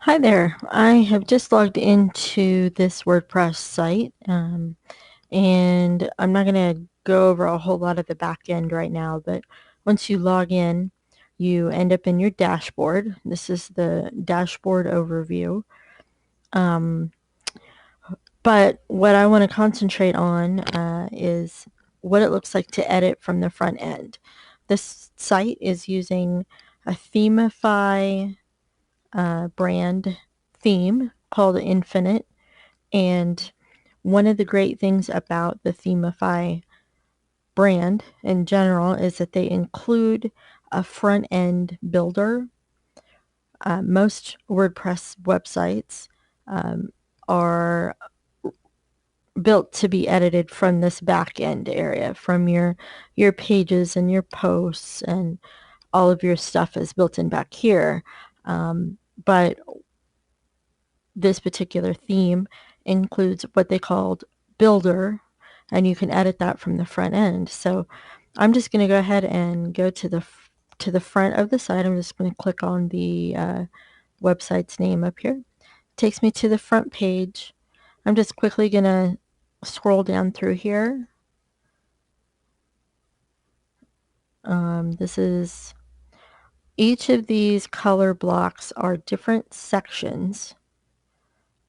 Hi there. I have just logged into this WordPress site, and I'm not going to go over a whole lot of the back end right now, but once you log in, you end up in your dashboard. This is the dashboard overview. Um, but what I want to concentrate on is what it looks like to edit from the front end. This site is using a Themify brand theme called Infinite. And one of the great things about the Themify brand in general is that they include a front end builder. Most WordPress websites are built to be edited from this back end area, from your pages and your posts, and all of your stuff is built in back here. But this particular theme includes what they called builder, and you can edit that from the front end. So I'm just going to go ahead and go to the front of the site. I'm just going to click on the website's name up here. It takes me to the front page. I'm just quickly going to scroll down through here. This is each of these color blocks are different sections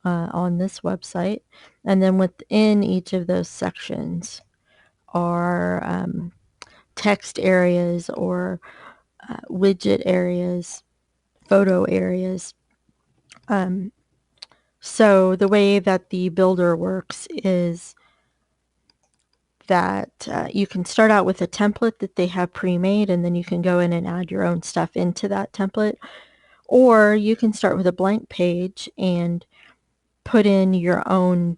on this website, and then within each of those sections are text areas or widget areas, photo areas. So the way that the builder works is that you can start out with a template that they have pre-made, and then you can go in and add your own stuff into that template. Or you can start with a blank page and put in your own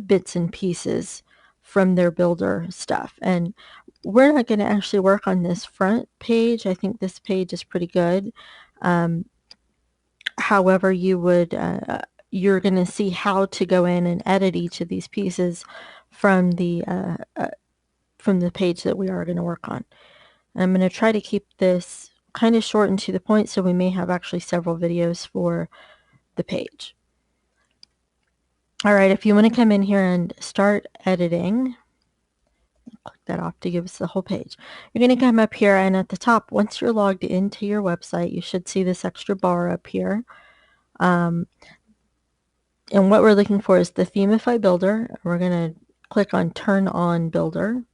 bits and pieces from their builder stuff. And we're not going to actually work on this front page. I think this page is pretty good. However, you're going to see how to go in and edit each of these pieces from the page that we are going to work on. I'm going to try to keep this kind of short and to the point, so we may have actually several videos for the page. All right, if you want to come in here and start editing, click that off to give us the whole page. You're going to come up here, and at the top, once you're logged into your website, you should see this extra bar up here. And what we're looking for is the Themify Builder. We're going to click on Turn On Builder.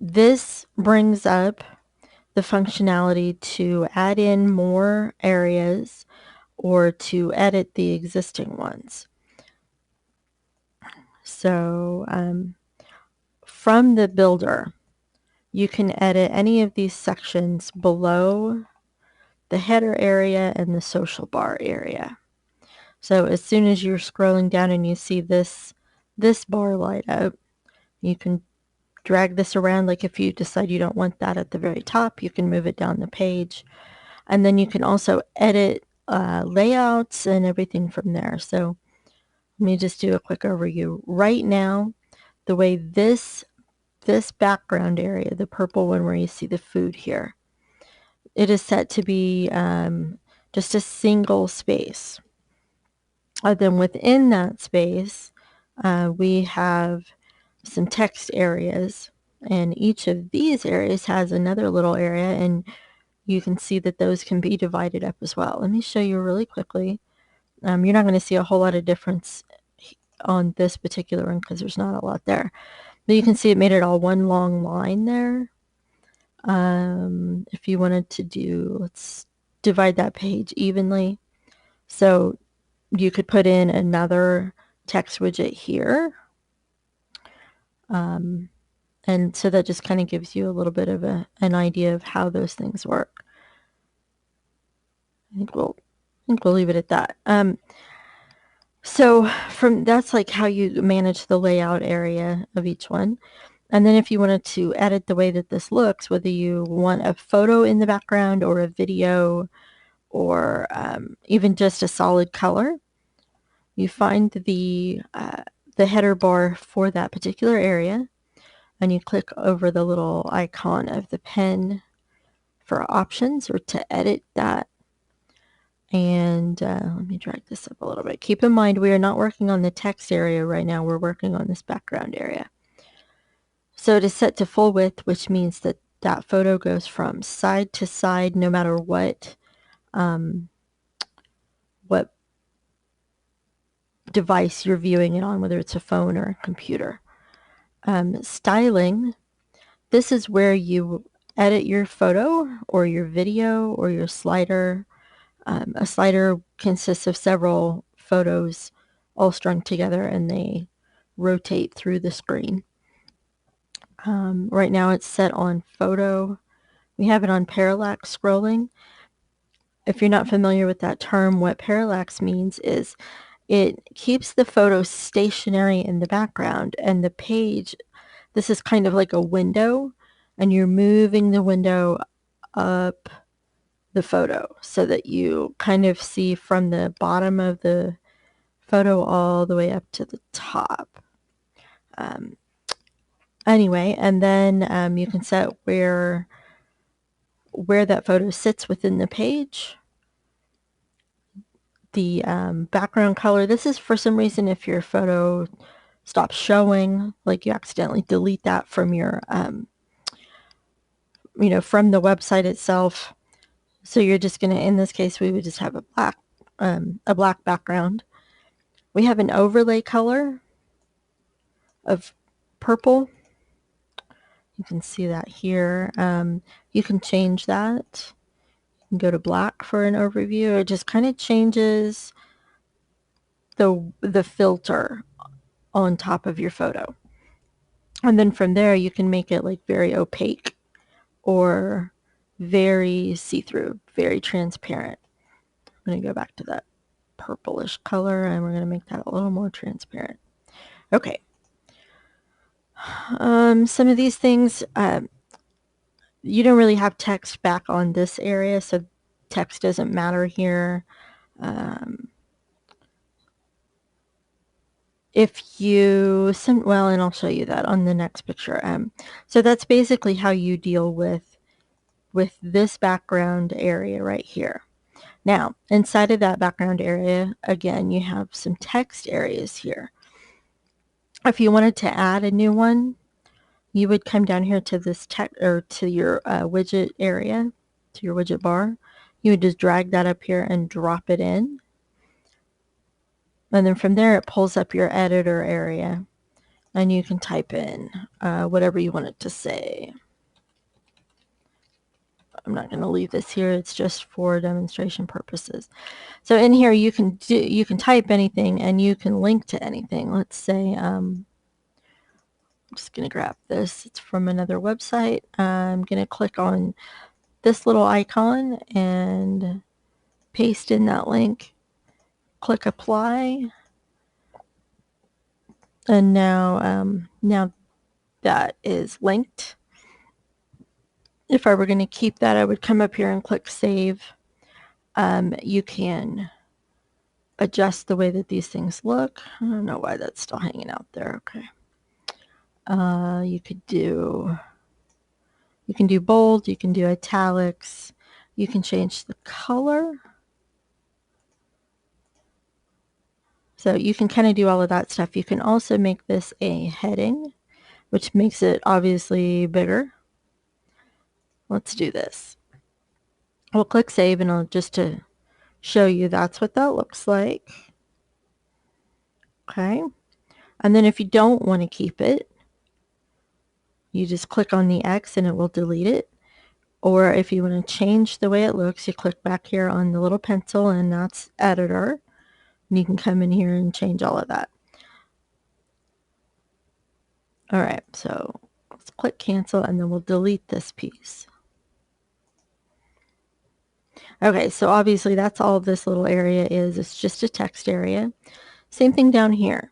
This brings up the functionality to add in more areas or to edit the existing ones. So from the builder, you can edit any of these sections below the header area and the social bar area. So as soon as you're scrolling down and you see this bar light up, you can drag this around. Like if you decide you don't want that at the very top, you can move it down the page. And then you can also edit layouts and everything from there. So let me just do a quick overview. Right now, the way this background area, the purple one where you see the food here, it is set to be just a single space. Then within that space, we have some text areas, and each of these areas has another little area, and you can see that those can be divided up as well. Let me show you really quickly. You're not going to see a whole lot of difference on this particular one because there's not a lot there. But you can see it made it all one long line there. If you wanted to do, let's divide that page evenly. So you could put in another text widget here. And so that just kind of gives you a little bit of an idea of how those things work. I think we'll leave it at that. So that's like how you manage the layout area of each one. And then if you wanted to edit the way that this looks, whether you want a photo in the background or a video or even just a solid color, you find the header bar for that particular area, and you click over the little icon of the pen for options or to edit that. And let me drag this up a little bit. Keep in mind, we are not working on the text area right now. We're working on this background area. So it is set to full width, which means that that photo goes from side to side no matter what device you're viewing it on, whether it's a phone or a computer. Styling, this is where you edit your photo or your video or your slider. A slider consists of several photos all strung together, and they rotate through the screen. Right now it's set on photo. We have it on parallax scrolling. If you're not familiar with that term, what parallax means is it keeps the photo stationary in the background, and the page, this is kind of like a window, and you're moving the window up the photo so that you kind of see from the bottom of the photo all the way up to the top. Anyway, and then you can set where that photo sits within the page. The background color, this is for some reason if your photo stops showing, like you accidentally delete that from your, from the website itself. So you're just going to, in this case, we would just have a black background. We have an overlay color of purple. You can see that here. You can change that. You can go to black for an overview. It just kind of changes the filter on top of your photo. And then from there, you can make it like very opaque or very see-through, very transparent. I'm going to go back to that purplish color, and we're going to make that a little more transparent. Okay. Some of these things, you don't really have text back on this area, so text doesn't matter here. If you send, well, and I'll show you that on the next picture. So that's basically how you deal with this background area right here. Now, inside of that background area, again, you have some text areas here. If you wanted to add a new one, you would come down here to this text, or to your widget area, to your widget bar. You would just drag that up here and drop it in. And then from there, it pulls up your editor area, and you can type in whatever you want it to say. I'm not going to leave this here. It's just for demonstration purposes. So in here, you can type anything, and you can link to anything. Let's say, I'm just going to grab this. It's from another website. I'm going to click on this little icon and paste in that link. Click apply. And now that is linked. If I were going to keep that, I would come up here and click save. You can adjust the way that these things look. I don't know why that's still hanging out there. Okay. You can do bold, you can do italics, you can change the color. So you can kind of do all of that stuff. You can also make this a heading, which makes it obviously bigger. Let's do this. We'll click save, and I'll just to show you that's what that looks like. Okay. And then if you don't want to keep it, you just click on the X and it will delete it. Or if you want to change the way it looks, you click back here on the little pencil, and that's editor. And you can come in here and change all of that. All right, so let's click cancel, and then we'll delete this piece. Okay, so obviously that's all this little area is. It's just a text area. Same thing down here.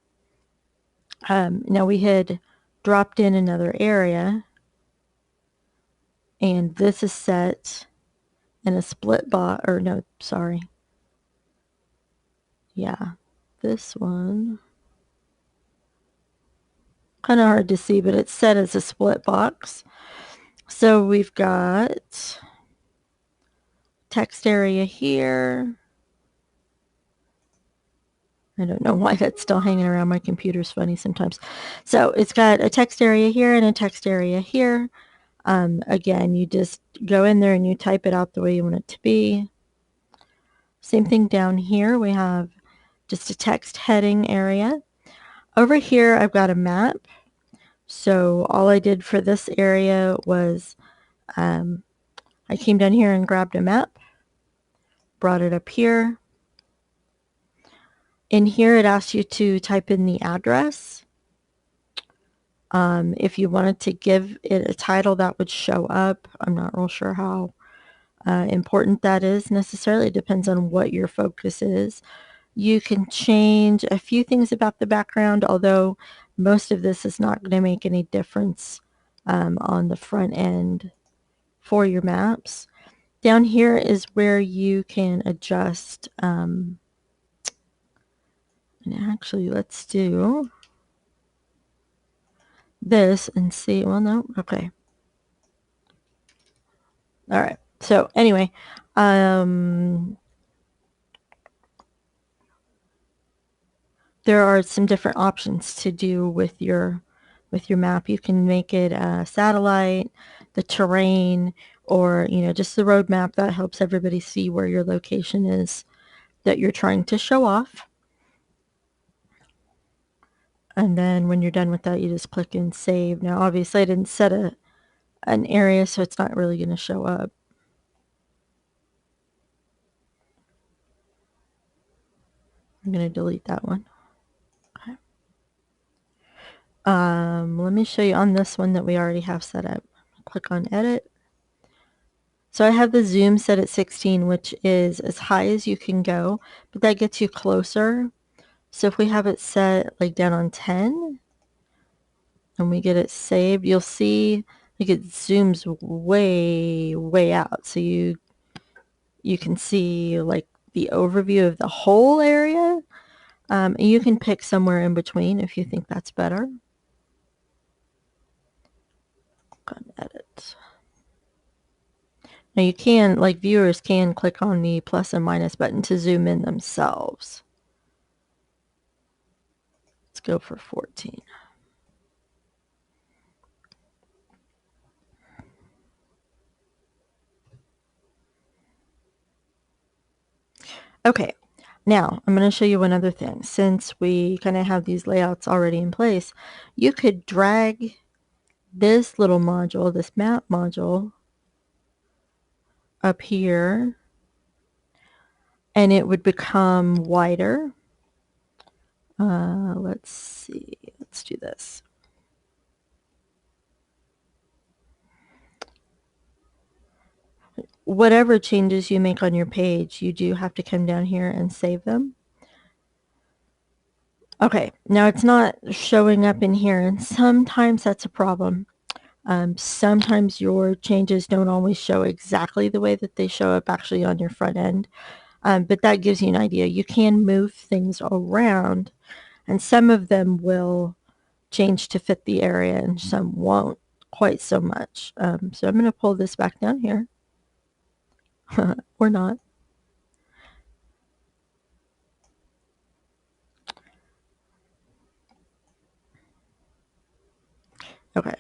Now we had dropped in another area, and this is set in a split box, or no, sorry. Yeah, this one. Kind of hard to see, but it's set as a split box. So we've got text area here. I don't know why that's still hanging around. My computer's funny sometimes. So it's got a text area here and a text area here. Again, you just go in there and you type it out the way you want it to be. Same thing down here. We have just a text heading area. Over here, I've got a map. So all I did for this area was I came down here and grabbed a map, brought it up here. In here, it asks you to type in the address. If you wanted to give it a title, that would show up. I'm not real sure how important that is necessarily. It depends on what your focus is. You can change a few things about the background, although most of this is not going to make any difference on the front end for your maps. Down here is where you can adjust, and actually let's do this and see. Well, no, okay. All right. So anyway, there are some different options to do with your map. You can make it a satellite, the terrain, or just the road map that helps everybody see where your location is that you're trying to show off. And then when you're done with that, you just click and save. Now, obviously, I didn't set an area, so it's not really going to show up. I'm going to delete that one. Okay. Let me show you on this one that we already have set up. Click on Edit. So I have the zoom set at 16, which is as high as you can go, but that gets you closer. So if we have it set like down on 10 and we get it saved, you'll see like it zooms way, way out. So you can see like the overview of the whole area. And you can pick somewhere in between if you think that's better. Click on Edit. Now you can, like viewers can click on the plus and minus button to zoom in themselves. Let's go for 14. Okay, now I'm going to show you one other thing. Since we kind of have these layouts already in place, you could drag this little module, this map module, up here, and it would become wider. Let's see, let's do this. Whatever changes you make on your page, you do have to come down here and save them. Okay, now it's not showing up in here, and sometimes that's a problem. Sometimes your changes don't always show exactly the way that they show up actually on your front end, but that gives you an idea. You can move things around, and some of them will change to fit the area, and some won't quite so much. So I'm going to pull this back down here. Or not. Okay.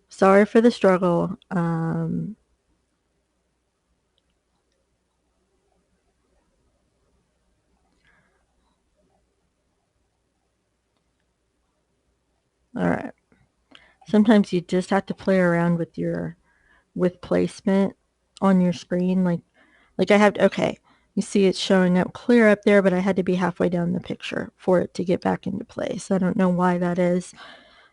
Sorry for the struggle. All right. Sometimes you just have to play around with placement on your screen. Like I have to, okay, you see it's showing up clear up there, but I had to be halfway down the picture for it to get back into place. I don't know why that is.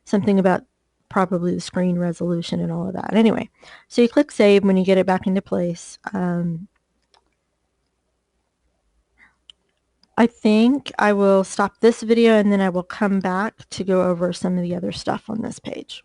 Something about probably the screen resolution and all of that. Anyway, so you click save when you get it back into place. I think I will stop this video and then I will come back to go over some of the other stuff on this page.